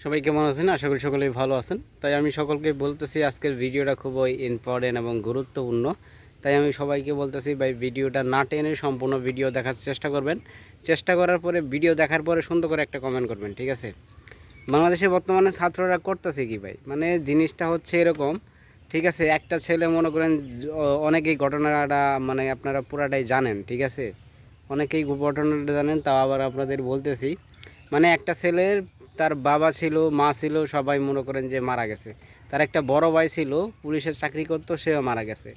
সবাই কেমন আছেন? আশা করি সকলেই ভালো আছেন। তাই আমি সকলকে বলতেছি আজকের ভিডিওটা খুবই ইম্পর্টেন্ট এবং গুরুত্বপূর্ণ। তাই আমি সবাইকে বলতেছি ভাই ভিডিওটা না টেনে সম্পূর্ণ ভিডিও দেখার চেষ্টা করবেন। চেষ্টা করার পরে ভিডিও দেখার পরে সুন্দর করে একটা কমেন্ট করবেন, ঠিক আছে? বাংলাদেশে বর্তমানে ছাত্ররা করতেছে কি ভাই, মানে জিনিসটা হচ্ছে এরকম, ঠিক আছে? একটা ছেলে মনে করেন অনেকেই ঘটনাটা মানে আপনারা পুরাটাই জানেন, ঠিক আছে? অনেকেই ঘটনাটা জানেন, তাও আবার আপনাদের বলতেছি। মানে একটা ছেলের তার বাবা ছিল, মা ছিল, সবাই মনে করেন যে মারা গেছে। তার একটা বড় ভাই ছিল, পুলিশের চাকরি করতো, সেও মারা গেছে।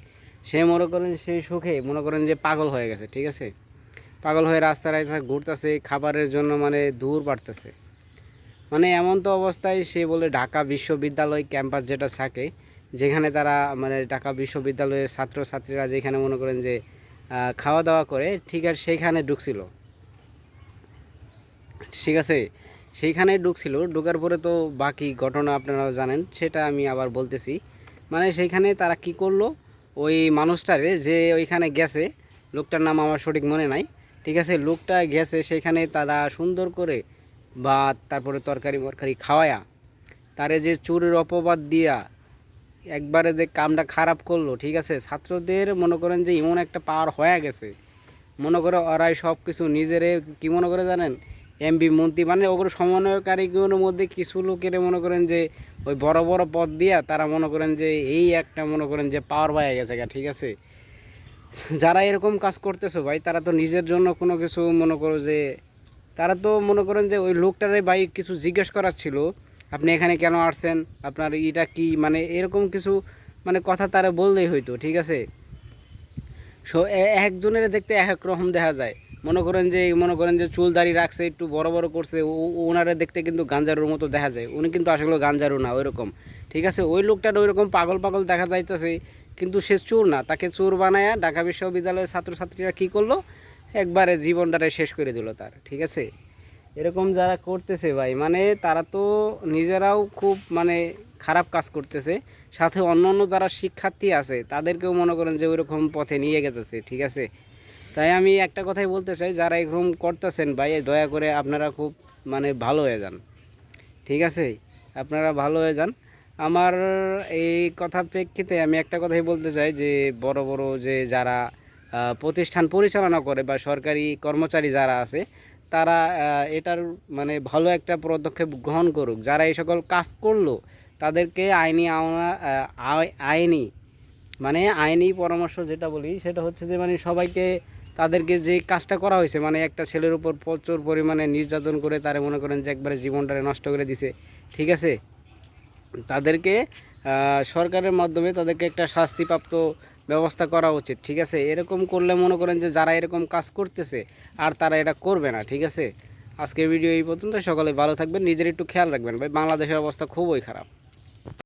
সে মনে করেন সেই সুখে মনে করেন যে পাগল হয়ে গেছে, ঠিক আছে? পাগল হয়ে রাস্তায় রাস্তায় ঘুরতেছে, খাবারের জন্য মানে দূর বাড়তেছে। মানে এমন তো অবস্থায় সে বলে ঢাকা বিশ্ববিদ্যালয় ক্যাম্পাস যেটা থাকে, যেখানে তারা মানে ঢাকা বিশ্ববিদ্যালয়ের ছাত্রছাত্রীরা যেখানে মনে করেন যে খাওয়া দাওয়া করে, ঠিক আছে, সেইখানে ঢুকছিল, ঠিক আছে? সেইখানে ঢুকছিল, ঢোকার পরে তো বাকি ঘটনা আপনারাও জানেন, সেটা আমি আবার বলতেছি। মানে সেইখানে তারা কি করলো, ওই মানুষটারে যে ওইখানে গেছে, লোকটার নাম আমার সঠিক মনে নাই, ঠিক আছে? লোকটা গেছে সেইখানে, তারা সুন্দর করে ভাত তারপরে তরকারি মরকারি খাওয়ায়া তারে যে চোরের অপবাদ দিয়া একবারে যে কামটা খারাপ করলো, ঠিক আছে? ছাত্রদের মনে করেন যে এমন একটা পাওয়ার হয়ে গেছে, মনে করে ওরাই সব কিছু নিজেরে কি মনে করে জানেন, এমপি মন্ত্রী, মানে ওগুলো সমন্বয়কারীগুলোর মধ্যে কিছু লোকের মনে করেন যে ওই বড় বড় পদ দিয়া তারা মনে করেন যে এই একটা মনে করেন যে পাওয়ার পাইয়া গেছে, ঠিক আছে? যারা এরকম কাজ করতেছো ভাই, তারা তো নিজের জন্য কোনো কিছু মনে করো যে, তারা তো মনে করেন যে ওই লোকটারে ভাই কিছু জিজ্ঞেস করার ছিল, আপনি এখানে কেন আসছেন, আপনার এটা কি, মানে এরকম কিছু মানে কথা তারা বললেই হইতো, ঠিক আছে? সো একজনের দেখতে এক এক রকম দেখা যায়। মনে করেন যে চুল দাড়ি রাখছে, একটু বড় বড় করছে, ওনারা দেখতে কিন্তু গাঞ্জারুর মতো দেখা যায়, উনি কিন্তু আসলে গাঞ্জারু না ওইরকম, ঠিক আছে? ওই লোকটার ওইরকম পাগল পাগল দেখা যাইতেছে, কিন্তু সে চোর না, তাকে চোর বানায়া ঢাকা বিশ্ববিদ্যালয়ের ছাত্রছাত্রীরা কী করলো, একবারে জীবনটারে শেষ করে দিল তার, ঠিক আছে? এরকম যারা করতেছে ভাই, মানে তারা তো নিজেরাও খুব মানে খারাপ কাজ করতেছে, সাথে অন্য অন্য যারা শিক্ষার্থী আছে তাদেরকেও মনে করেন যে ওইরকম পথে নিয়ে গেতেছে, ঠিক আছে? তাই আমি একটা কথাই বলতে চাই, যারা এরকম করতেছেন ভাই, দয়া করে আপনারা খুব মানে ভালো হয়ে যান, ঠিক আছে? আপনারা ভালো হয়ে যান। আমার এই কথার প্রেক্ষিতে আমি একটা কথাই বলতে চাই যে বড় বড় যে যারা প্রতিষ্ঠান পরিচালনা করে বা সরকারি কর্মচারী যারা আছে, তারা এটার মানে ভালো একটা পদক্ষেপ গ্রহণ করুক। যারা এই সকল কাজ করলো তাদেরকে আইনি আইনি মানে আইনি পরামর্শ যেটা বলি সেটা হচ্ছে যে মানে সবাইকে, তাদেরকে যে কাজটা করা হয়েছে, মানে একটা ছেলের উপর প্রচুর পরিমাণে নির্যাতন করে তারে মনে করেন যে একবারে জীবনটারে নষ্ট করে দিছে, ঠিক আছে? তাদেরকে সরকারের মাধ্যমে তাদেরকে একটা শাস্তিপ্রাপ্ত ব্যবস্থা করা উচিত, ঠিক আছে? এরকম করলে মনে করেন যে যারা এরকম কাজ করতেছে আর তারা এটা করবে না, ঠিক আছে? আজকের ভিডিও এই পর্যন্ত। সকলে ভালো থাকবেন, নিজের একটু খেয়াল রাখবেন ভাই, বাংলাদেশের অবস্থা খুবই খারাপ।